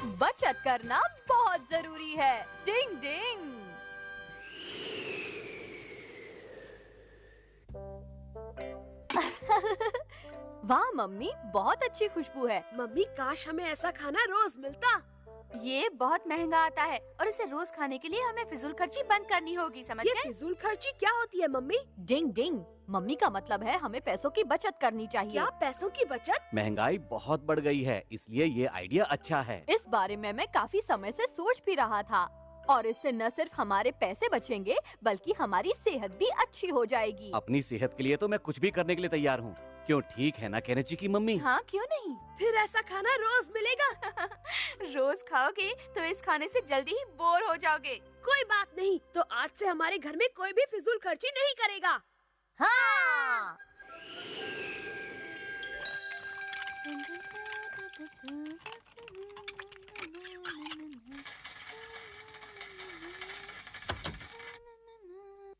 बचत करना बहुत जरूरी है। डिंग डिंग। वाह मम्मी, बहुत अच्छी खुशबू है। मम्मी, काश हमें ऐसा खाना रोज मिलता। ये बहुत महंगा आता है और इसे रोज खाने के लिए हमें फिजूल खर्ची बंद करनी होगी, समझ ये गए? फिजूल खर्ची क्या होती है मम्मी? डिंग डिंग। मम्मी का मतलब है हमें पैसों की बचत करनी चाहिए। क्या पैसों की बचत? महंगाई बहुत बढ़ गई है, इसलिए ये आइडिया अच्छा है। इस बारे में मैं काफी समय से सोच भी रहा था और इससे न सिर्फ हमारे पैसे बचेंगे बल्कि हमारी सेहत भी अच्छी हो जाएगी। अपनी सेहत के लिए तो मैं कुछ भी करने के लिए तैयार हूँ। क्यों, ठीक है ना केनेची की मम्मी? हाँ, क्यों नहीं? फिर ऐसा खाना रोज मिलेगा? रोज खाओगे तो इस खाने से जल्दी ही बोर हो जाओगे। कोई बात नहीं, तो आज से हमारे घर में कोई भी फिजूल खर्ची नहीं करेगा। हाँ।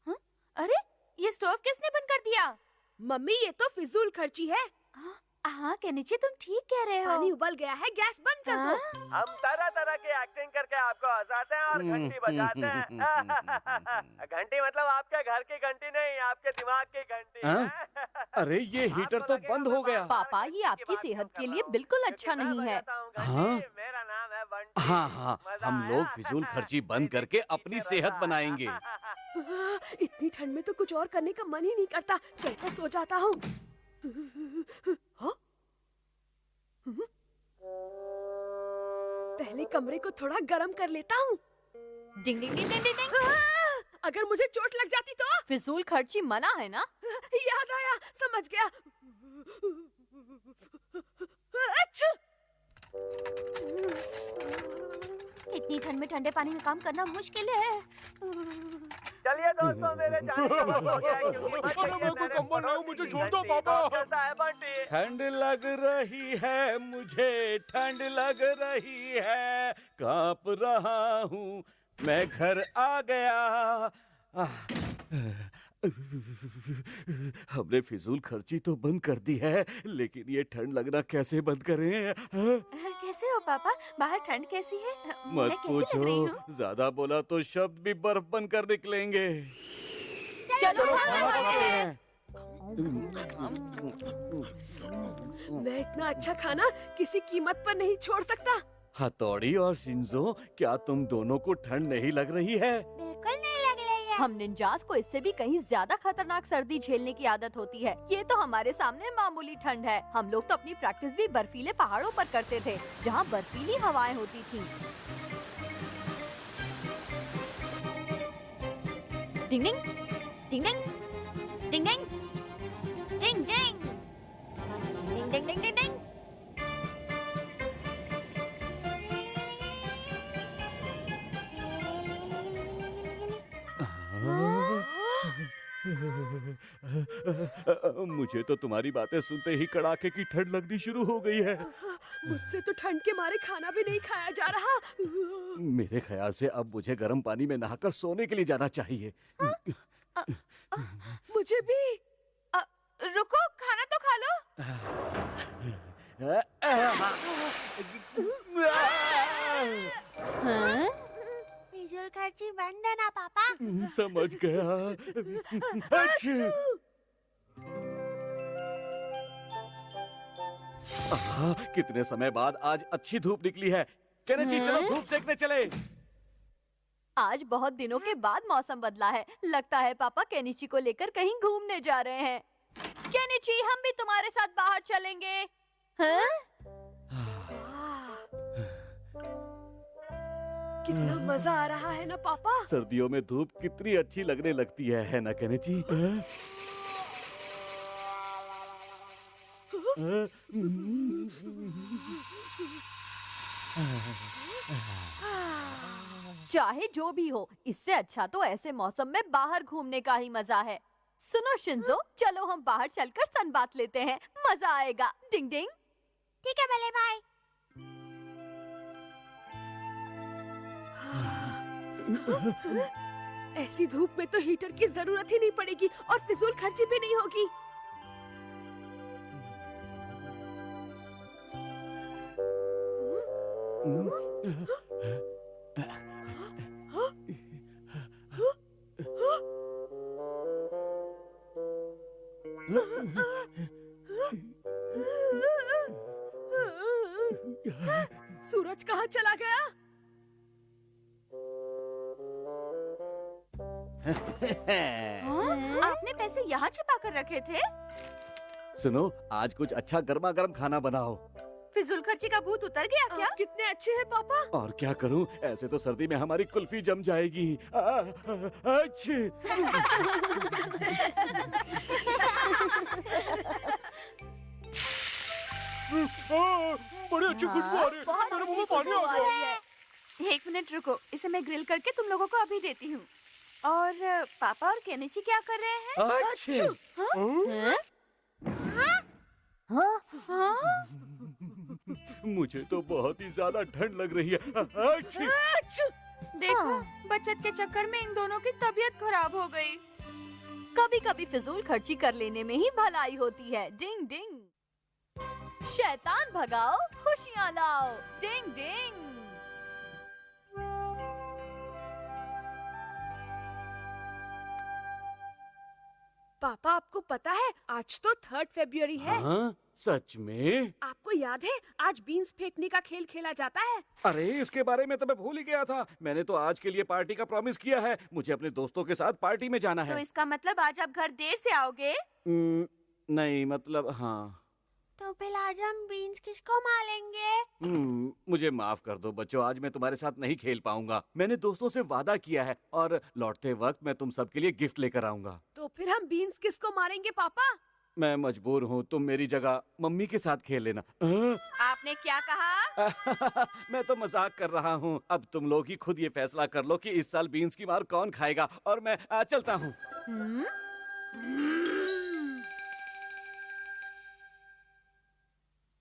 हाँ? अरे, ये स्टोव किसने बंद कर दिया? मम्मी, ये तो फिजूल खर्ची है। हाँ केनिची, तुम ठीक कह रहे हो। पानी उबल गया है, गैस बंद कर दो। हम तरह तरह की एक्टिंग करके आपको हंसाते हैं और घंटी बजाते हैं। घंटी मतलब आपके घर की घंटी नहीं, आपके दिमाग की घंटी। हाँ? अरे ये हीटर तो बंद हो गया। पापा, ये आपकी सेहत के लिए बिल्कुल अच्छा नहीं है। हाँ? मेरा नाम है बंटी। हाँ, हम लोग फिजूल खर्ची बंद करके अपनी सेहत बनाएंगे। इतनी ठंड में तो कुछ और करने का मन ही नहीं करता। चलकर सो जाता हूँ। हाँ? पहले कमरे को थोड़ा गर्म कर लेता हूँ। डिंग डिंग डिंग डिंग डिंग। अगर मुझे चोट लग जाती तो? फिजूल खर्ची मना है ना? याद आया, समझ गया। अच्छा! इतनी ठंड में ठंडे पानी में काम करना मुश्किल है। चलिए दोस्तों, मेरे जाने का वक्त हो गया है, क्योंकि बच गई है मेरे को मेरे कंबल लाओ, पड़ोसी मुझे की छोड़ दो घंटी। पापा। कौन चलता है बंटी? ठंड लग रही है मुझे, ठंड लग रही है, कांप रहा हूँ, मैं घर आ गया। हमने फिजूल खर्ची तो बंद कर दी है, लेकिन ये ठंड लगना कैसे बंद करें? कैसे हो पापा? बाहर ठंड कैसी है? मैं मत कैसी लग रही हूँ? पूछो, ज्यादा बोला तो शब्द भी बर्फ बनकर निकलेंगे। चलो मैं इतना अच्छा खाना किसी कीमत पर नहीं छोड़ सकता। हथौड़ी और शिंजो, क्या तुम दोनों को ठंड नहीं लग रही है? बिल्कुल नहीं लग रही है। हम निंजास को इससे भी कहीं ज्यादा खतरनाक सर्दी झेलने की आदत होती है। ये तो हमारे सामने मामूली ठंड है। हम लोग तो अपनी प्रैक्टिस भी बर्फीले पहाड़ों पर करते थे, जहाँ बर्फीली हवाएं होती थीं। डिंग डिंग डिंग डिंग डिंग डिंग डिंग डिंग डिंग डिंग डिंग डिंग डिंग। मुझे तो तुम्हारी बातें सुनते ही कड़ाके की ठंड लगनी शुरू हो गई है। मुझसे तो ठंड के मारे खाना भी नहीं खाया जा रहा। मेरे ख्याल से अब मुझे गर्म पानी में नहाकर सोने के लिए जाना चाहिए। मुझे भी। रुको, खाना तो खा लो। हाँ? फिजूल खर्ची बंद है ना पापा? समझ गया। अच्छा। कितने समय बाद आज अच्छी धूप निकली है। केनेची, चलो धूप सेकने चले। आज बहुत दिनों के बाद मौसम बदला है। लगता है पापा केनिची को लेकर कहीं घूमने जा रहे हैं। केनिची, हम भी तुम्हारे साथ बाहर चलेंगे। हाँ? कितना मजा आ रहा है ना पापा। सर्दियों में धूप कितनी अच्छी लगने लगती है ना केनेची? चाहे जो भी हो, इससे अच्छा तो ऐसे मौसम में बाहर घूमने का ही मजा है। सुनो शिंजो, चलो हम बाहर चलकर सन बात लेते हैं, मजा आएगा। डिंग डिंग। ठीक है बल्ले भाई। ऐसी धूप में तो हीटर की जरूरत ही नहीं पड़ेगी और फिजूल खर्ची भी नहीं होगी। सूरज कहाँ चला गया? आपने पैसे यहाँ छिपा कर रखे थे? सुनो, आज कुछ अच्छा गर्मा गर्म खाना बनाओ। फिजूल खर्ची का भूत उतर गया क्या? आप कितने अच्छे हैं पापा। और क्या करूं, ऐसे तो सर्दी में हमारी कुल्फी जम जाएगी। अच्छी। बड़े अच्छे खुशबू आ रही है। बहुत मेरे मुंह अच्छी में पानी खुशबू आ आ गया। रही है। 1 मिनट रुको, इसे मैं ग्रिल करके तुम लोगों को अभी देती हूँ। और पापा और केनिची क्या कर रहे हैं? अच्छे। हाँ? मुझे तो बहुत ही ज्यादा ठंड लग रही है। अच्छी। देखो, बचत के चक्कर में इन दोनों की तबीयत खराब हो गई। कभी-कभी फिजूल खर्ची कर लेने में ही भलाई होती है। डिंग डिंग। शैतान भगाओ, खुशियाँ लाओ। डिंग डिंग। पापा आपको पता है आज तो 3 फरवरी है। हाँ, सच में? आपको याद है आज बीन्स फेंकने का खेल खेला जाता है? अरे, इसके बारे में तो मैं भूल ही गया था। मैंने तो आज के लिए पार्टी का प्रॉमिस किया है। मुझे अपने दोस्तों के साथ पार्टी में जाना तो है। इसका मतलब आज आप घर देर से आओगे? नहीं, मतलब हाँ। तो फिर आज हम बीन्स किसको मारेंगे? मुझे माफ कर दो बच्चों, आज मैं तुम्हारे साथ नहीं खेल पाऊंगा। मैंने दोस्तों से वादा किया है और लौटते वक्त मैं तुम सबके लिए गिफ्ट लेकर आऊंगा। तो फिर हम बीन्स किसको मारेंगे पापा? मैं मजबूर हूँ, तुम मेरी जगह मम्मी के साथ खेल लेना। आपने क्या कहा? मैं तो मजाक कर रहा हूँ। अब तुम लोग ही खुद ये फैसला कर लो कि इस साल बीन्स की मार कौन खाएगा। और मैं चलता हूँ।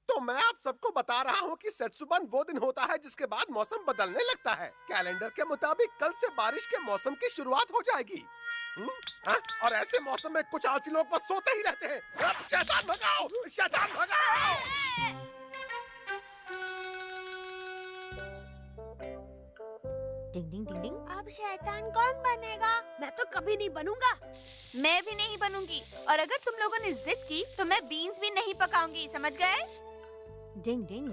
तो मैं आप सबको बता रहा हूँ कि सेत्सुबन वो दिन होता है जिसके बाद मौसम बदलने लगता है। कैलेंडर के मुताबिक कल से बारिश के मौसम की शुरुआत हो जाएगी। और ऐसे मौसम में कुछ आलसी लोग बस सोते ही रहते हैं। अब शैतान भगाओ, शैतान भगाओ। डिंग डिंग डिंग डिंग। अब शैतान कौन बनेगा? मैं तो कभी नहीं बनूंगा। मैं भी नहीं बनूंगी। और अगर तुम लोगों ने जिद की तो मैं बीन्स भी नहीं पकाऊंगी, समझ गए? डिंग डिंग।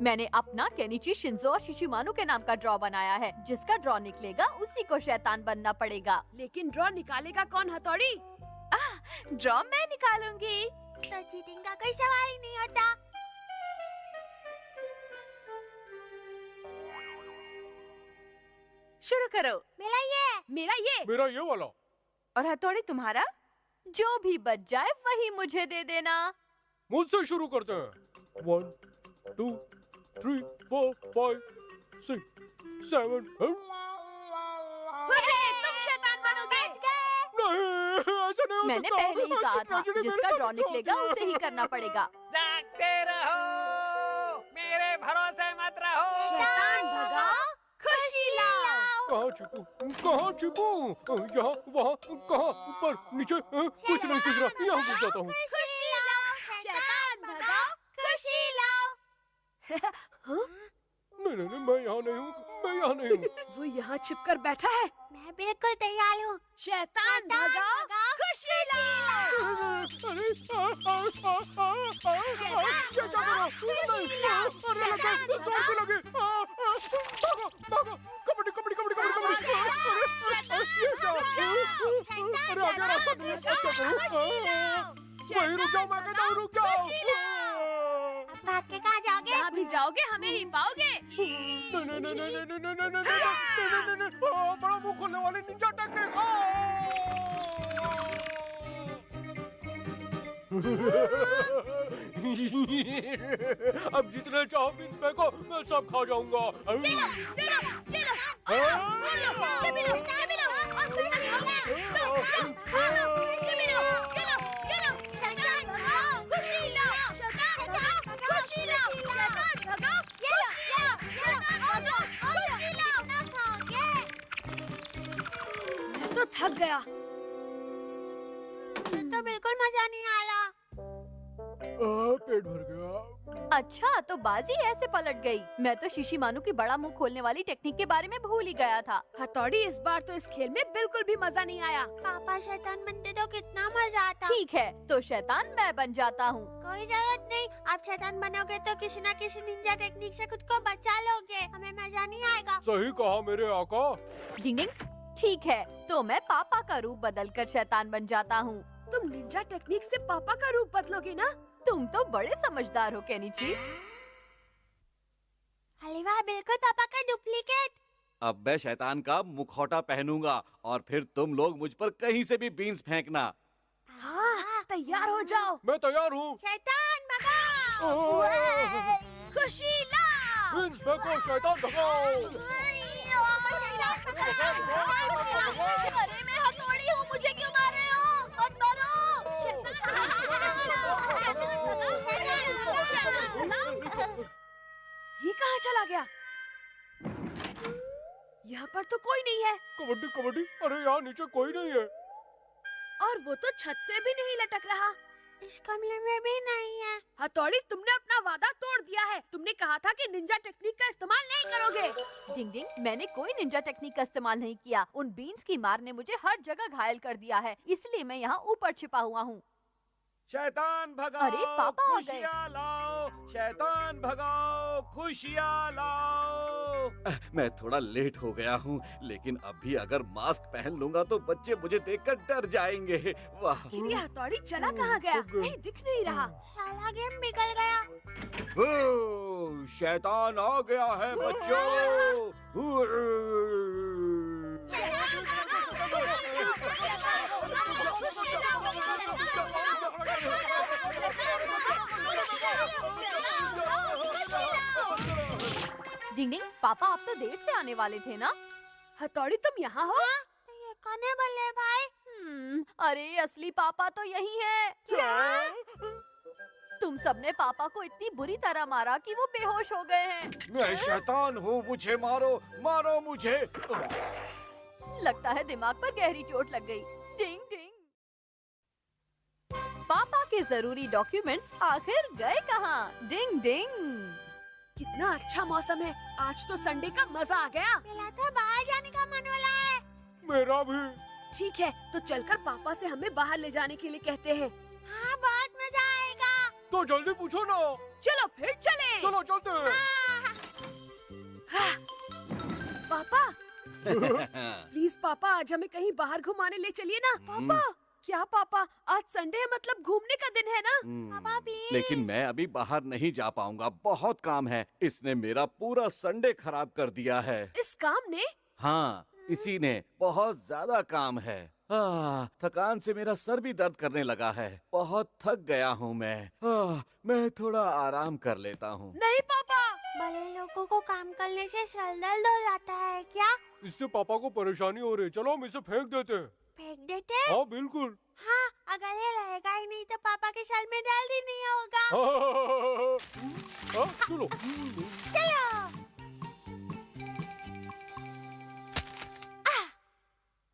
मैंने अपना केनिची, शिंजो और शिशिमानु के नाम का ड्रॉ बनाया है। जिसका ड्रॉ निकलेगा उसी को शैतान बनना पड़ेगा। लेकिन ड्रॉ निकालेगा कौन हथौड़ी? ड्रॉ मैं निकालूंगी। तो चीटिंग का कोई सवाल ही नहीं होता। शुरू करो। मेरा ये। मेरा ये वाला। और हथौड़ी तुम्हारा? जो भी बच जाए वही मुझे दे देना। मुझसे शुरू करते हैं। 1 2 3 4 5 6 7 तुम शैतान बनोगे। नहीं, ऐसा नहीं हो मैंने सकता। पहले ही कहा था, ट्रेजेडी जिसका मेरे ड्रॉ साथ निकलेगा होती है। उसे ही करना पड़ेगा। जागते रहो, मेरे भरोसे मत रहो। शैतान भगाओ, खुशी लाओ। कहाँ छिपूं? कहाँ छिपूं? यहाँ, वहाँ, कहाँ, ऊपर, नीचे, कुछ नहीं सूझ रहा। यहाँ घुस जाता हूँ। शैतान भगाओ, खुशी लाओ। नहीं नहीं नहीं, मैं यहाँ नहीं हूँ। मैं यहाँ नहीं हूँ। वो यहाँ छिपकर बैठा है। मैं बिल्कुल तैयार हूँ। शैतान भगाओ, खुशी लाओ। भाग के कहाँ जाओगे? जहाँ भी जाओगे हमें ही पाओगे। बड़ा मुंह खोलने वाली निंजा टेक्निक। अब जितने चाहो बीन्स फेंको, मैं सब खा जाऊंगा। मैं तो थक गया। तो बिल्कुल मजा नहीं आया। पेट भर गया। अच्छा, तो बाजी ऐसे पलट गई। मैं तो शिशिमानु की बड़ा मुंह खोलने वाली टेक्निक के बारे में भूल ही गया था। हथौड़ी, इस बार तो इस खेल में बिल्कुल भी मजा नहीं आया। पापा शैतान बनते तो कितना मजा आता। ठीक है, तो शैतान मैं बन जाता हूँ। कोई जरूरत नहीं, आप शैतान बनोगे तो किसी न किसी निंजा टेक्निक से खुद को बचा लोगे। हमें मजा नहीं आएगा। सही कहा मेरे आका। डिंग डिंग। ठीक है, तो मैं पापा का रूप बदलकर शैतान बन जाता हूँ। तुम निंजा टेक्निक से पापा का रूप बदलोगे ना? तुम तो बड़े समझदार हो केनिची। अरे वाह, बिल्कुल पापा का डुप्लीकेट। अब मैं शैतान का मुखौटा पहनूंगा और फिर तुम लोग मुझ पर कहीं से भी बीन्स फेंकना। हाँ, तैयार हो जाओ। मैं तैयार हूँ। शैतान भगाओ। खुशी लाओ। बीन्स फेंको, शैतान भगाओ। अरे मैं हथौड़ी हूँ, मुझे क्यों मार रहे हो? मत मारो। ये कहाँ चला गया? यहाँ पर तो कोई नहीं है। कबड्डी कबड्डी, अरे यहाँ नीचे कोई नहीं है। और वो तो छत से भी नहीं लटक रहा। इस कमरे में भी नहीं है। हथौड़ी, तुमने अपना वादा तोड़ दिया है। तुमने कहा था कि निंजा टेक्निक का इस्तेमाल नहीं करोगे। डिंग डिंग, मैंने कोई निंजा टेक्निक का इस्तेमाल नहीं किया। उन बीन्स की मार ने मुझे हर जगह घायल कर दिया है, इसलिए मैं यहाँ ऊपर छिपा हुआ हूँ। शैतान भगाओ, अरे, पापा आ गए। खुशियाँ लाओ। शैतान भगाओ, खुशियाँ लाओ। मैं थोड़ा लेट हो गया हूँ, लेकिन अभी अगर मास्क पहन लूंगा तो बच्चे मुझे देखकर डर जाएंगे। वाह। ये हथौड़ी चला कहाँ गया? कहीं दिख नहीं रहा। साला गेम बिगड़ गया। ओ, शैतान आ गया है बच्चों। डिंग डिंग, पापा आप तो देर से आने वाले थे ना? हथौड़ी, तुम यहाँ हो? तो ये कौन है बल्ले भाई? अरे असली पापा तो यही है। तुम सबने पापा को इतनी बुरी तरह मारा कि वो बेहोश हो गए हैं। मैं शैतान हूँ, मुझे मारो, मारो मुझे। लगता है दिमाग पर गहरी चोट लग गई। डिंग डिंग। पापा के जरूरी डॉक्यूमेंट्स आखिर गए कहाँ? डिंग डिंग। कितना अच्छा मौसम है। आज तो संडे का मजा आ गया। मिला था बाहर जाने का मन हो रहा है। मेरा भी। ठीक है, तो चलकर पापा से हमें बाहर ले जाने के लिए कहते हैं। हाँ, बहुत मजा आएगा। तो जल्दी पूछो ना। चलो फिर चलें। चलो चलते हैं। हाँ। पापा, प्लीज पापा, आज हमें कहीं बाहर घुमाने ले चलिए ना। पापा, क्या पापा, आज संडे है, मतलब घूमने का दिन है ना? पापा प्लीज। लेकिन मैं अभी बाहर नहीं जा पाऊंगा, बहुत काम है। इसने मेरा पूरा संडे खराब कर दिया है। इस काम ने? हाँ, इसी ने। बहुत ज्यादा काम है। थकान से मेरा सर भी दर्द करने लगा है। बहुत थक गया हूँ मैं थोड़ा आराम कर लेता हूँ। नहीं पापा। बड़े लोगों को काम करने से सर दर्द हो जाता है क्या? इससे पापा को परेशानी हो रही। चलो हम इसे फेंक देते हैं। फेंक देते? हाँ बिल्कुल। हाँ, अगर ये रहेगा ही नहीं तो पापा के सर में दर्द ही नहीं होगा। हाँ, चलो। चलो।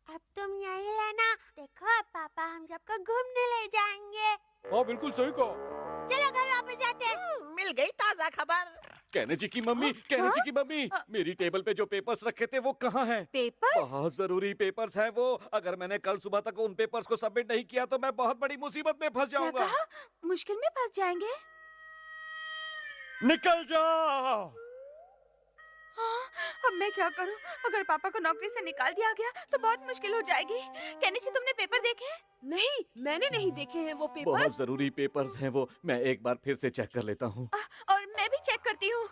अब तुम यही रहना। देखो, पापा हम सबको घूमने ले जाएंगे। हाँ बिल्कुल सही कहा। चलो घर वापस जाते हैं। मिल गई ताजा खबर। कहने की मम्मी, कहने जी की मम्मी, मेरी टेबल पे जो पेपर्स रखे थे वो कहाँ हैं? पेपर्स? बहुत जरूरी पेपर्स हैं वो। अगर मैंने कल सुबह तक उन पेपर्स को सबमिट नहीं किया तो मैं बहुत बड़ी मुसीबत में फंस जाऊंगा। मुश्किल में फंस जाएंगे। निकल जाओ। हाँ, अब मैं क्या करूं? अगर पापा को नौकरी से निकाल दिया गया तो बहुत मुश्किल हो जाएगी। केनिची, तुमने पेपर देखे? नहीं, मैंने नहीं देखे हैं वो पेपर। बहुत जरूरी पेपर्स हैं वो। मैं एक बार फिर से चेक कर लेता हूँ। और मैं भी चेक करती हूँ।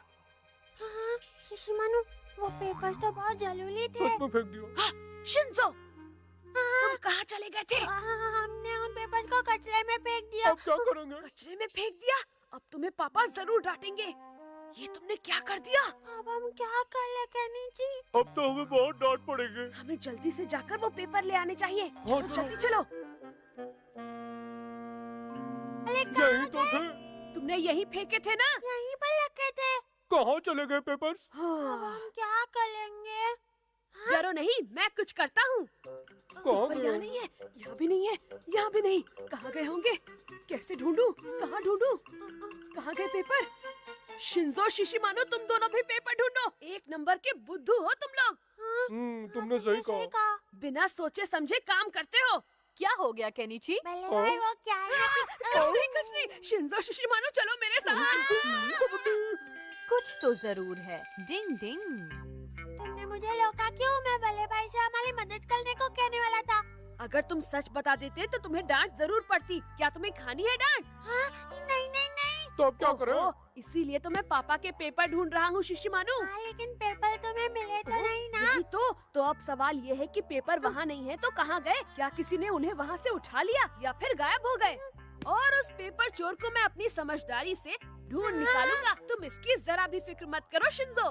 हाँ, शिशिमानु, वो पेपर्स तो बहुत जरूरी थे। सच में फेंक दिया। हाँ, शिंजो, तुम कहाँ चले गए थे? हमने उन पेपर्स को कचरे में फेंक दिया। अब क्या करेंगे? कचरे में फेंक दिया? अब तुम्हें पापा जरूर डांटेंगे। ये तुमने क्या कर दिया? अब हम क्या कर ले केनिची? अब तो हमें बहुत डांट पड़ेगी। हमें जल्दी से जाकर वो पेपर ले आने चाहिए। हाँ, चलो जल्दी चलो। यही तो थे। तुमने यही फेंके थे ना? यहीं पर रखे थे। कहाँ चले गए पेपर्स? अब हम क्या करेंगे? डरो नहीं, मैं कुछ करता हूँ। कहाँ पर गए? यहाँ नहीं है, यहाँ भी नहीं है, यहाँ भी नहीं। कहाँ गए होंगे? कैसे ढूंढूं? कहाँ ढूंढूं? कहाँ गए पेपर? शिंजो शिशिमानो, तुम दोनों भी पेपर ढूंढो। एक नंबर के बुद्धू हो तुम लोग। तुमने सही कहा। बिना सोचे समझे काम करते हो। क्या हो गया केनिची? बल्ले भाई वो क्या है ना कुछ नहीं। शिंजो शिशिमानो चलो मेरे साथ। कुछ तो जरूर है। डिंग डिंग। तुमने मुझे रोका क्यों? मैं बल्ले भाई से हमारी मदद करने को कहने वाला था। अगर तुम सच बता देते तो तुम्हें डांट जरूर पड़ती। क्या तुम्हें खानी है डांट? हाँ? नहीं नहीं नहीं। तो अब क्या करें? ओहो, इसीलिए तो मैं पापा के पेपर ढूंढ रहा हूँ शिशिमानु। हाँ, लेकिन पेपर तुम्हें मिले तो नहीं ना? यही तो अब सवाल ये है कि पेपर वहाँ नहीं है तो कहाँ गए? क्या किसी ने उन्हें वहाँ से उठा लिया या फिर गायब हो गए? और उस पेपर चोर को मैं अपनी समझदारी से ढूंढ निकालूंगा। तुम इसकी जरा भी फिक्र मत करो शिंजो।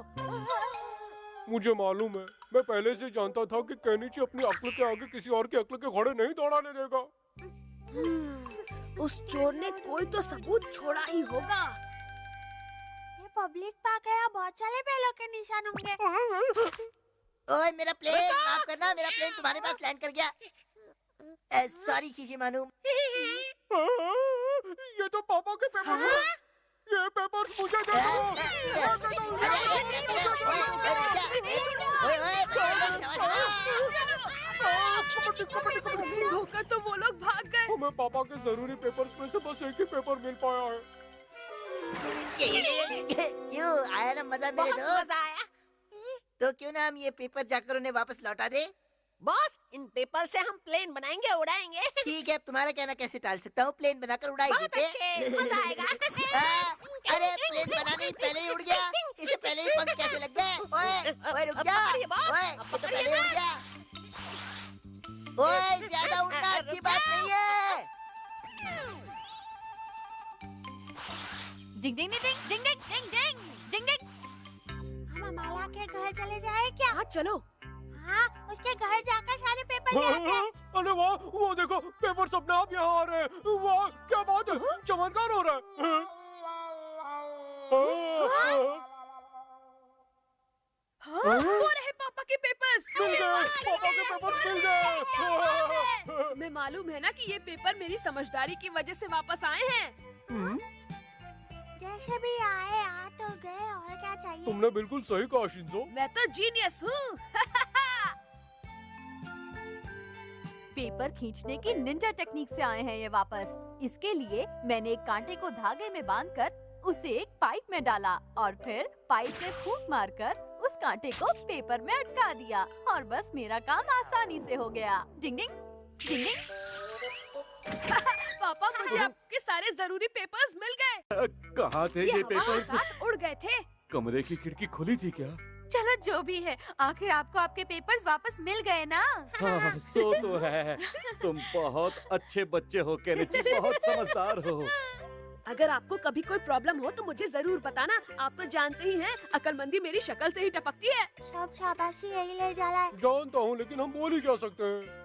मुझे मालूम है, मैं पहले से जानता था कि केनिची अपनी अक्ल के आगे किसी और की अक्ल के घोड़े नहीं दौड़ाने देगा। उस चोर ने कोई तो सबूत छोड़ा ही होगा। ये पब्लिक पार्क है, यहाँ बहुत सारे बैलों के निशान होंगे। ओए मेरा प्लेन, माफ करना, मेरा प्लेन तुम्हारे पास लैंड कर गया। सॉरी शिशिमानु। ये तो पापा के पेपर हैं। ये पेपर मुझे दे दो। धोकर तो वो लोग भाग गए। हमें पापा के जरूरी पेपर्स में से बस एक ही पेपर मिल पाया है। क्यों आया ना मजा मेरे दोस्त? तो क्यों ना हम ये पेपर जाकर उन्हें वापस लौटा दे? बॉस, इन पेपर से हम प्लेन बनाएंगे, उड़ाएंगे। ठीक है, अब तुम्हारा कहना कैसे टाल सकता हूँ? प्लेन बनाकर उड़ाई बहुत देते। अच्छे, मजा आएगा। अरे प्लेन बनाने पहले ही उड़ गया। इसे पहले ही पंख कैसे लग गए? ओए रुक जा। अरे बॉस, ओए ये तो पहले ही उड़ गया। ओए ज्यादा उड़ना अच्छी बात नहीं है। डिंग डिंग डिंग डिंग डिंग डिंग डिंग डिंग डिंग। हम अमाला के घर चले जाए क्या? हाँ चलो। हाँ, उसके घर जाकर सारे पेपर ले आते हैं। अरे वाह, वो देखो पेपर अपने आप यहाँ आ रहे हैं। वाह क्या बात है, चमत्कार हो रहा है। वो रहे पापा के पेपर्स। मिल गए, पापा के पेपर मिल गए। तुम्हें मालूम है ना कि ये पेपर मेरी समझदारी की वजह से वापस आए हैं। जैसे भी आए आ तो गए, और क्या चाहिए? तुमने बिल्कुल सही कहा शिंजो। मैं तो जीनियस हूँ। पेपर खींचने की निंजा टेक्निक से आए हैं ये वापस। इसके लिए मैंने एक कांटे को धागे में बांधकर उसे एक पाइप में डाला और फिर पाइप में फूंक मारकर उस कांटे को पेपर में अटका दिया और बस मेरा काम आसानी से हो गया। डिंग डिंग डिंग डिंग। पापा मुझे आपके सारे जरूरी पेपर्स मिल गए। कहाँ थे ये हवा के पेपर्स? साथ उड़ गए थे। कमरे की खिड़की खुली थी क्या? चलो जो भी है, आखिर आपको आपके पेपर्स वापस मिल गए ना? हाँ, सो तो है। तुम बहुत अच्छे बच्चे हो केनिची, बहुत समझदार हो। अगर आपको कभी कोई प्रॉब्लम हो तो मुझे जरूर बताना। आप तो जानते ही हैं, अकलमंदी मेरी शक्ल से ही टपकती है। सब शाबाशी यही ले जा रहा है। जानता हूँ, लेकिन हम बोल ही क्या सकते हैं।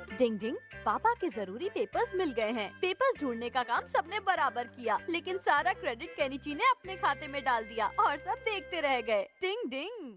डिंग डिंग। पापा के जरूरी पेपर्स मिल गए हैं। पेपर्स ढूंढने का काम सबने बराबर किया, लेकिन सारा क्रेडिट केनिची ने अपने खाते में डाल दिया और सब देखते रह गए। डिंग डिंग।